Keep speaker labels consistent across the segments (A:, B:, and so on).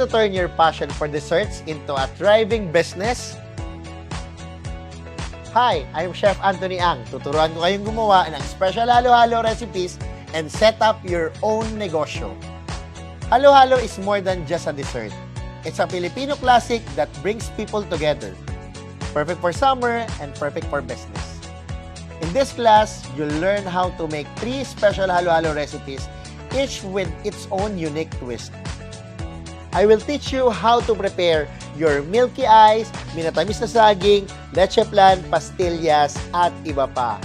A: to turn your passion for desserts into a thriving business? Hi, I'm Chef Anthony Ang. Tuturuan ko kayong gumawa ng special halo-halo recipes and set up your own negosyo. Halo-halo is more than just a dessert. It's a Filipino classic that brings people together. Perfect for summer and perfect for business. In this class, you'll learn how to make 3 special halo-halo recipes, each with its own unique twist. I will teach you how to prepare your milky ice, minatamis na saging, leche flan, pastillas, at iba pa.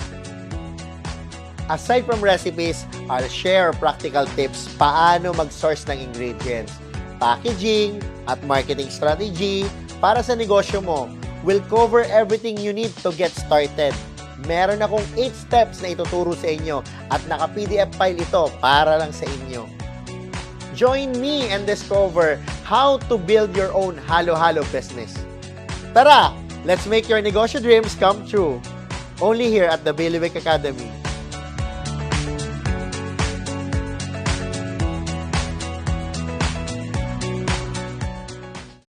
A: Aside from recipes, I'll share practical tips paano mag-source ng ingredients, packaging, at marketing strategy para sa negosyo mo. We'll cover everything you need to get started. Meron akong 8 steps na ituturo sa inyo at naka-PDF file ito para lang sa inyo. Join me and discover how to build your own halo-halo business. Tara, let's make your negosyo dreams come true. Only here at the Bailiwick Academy.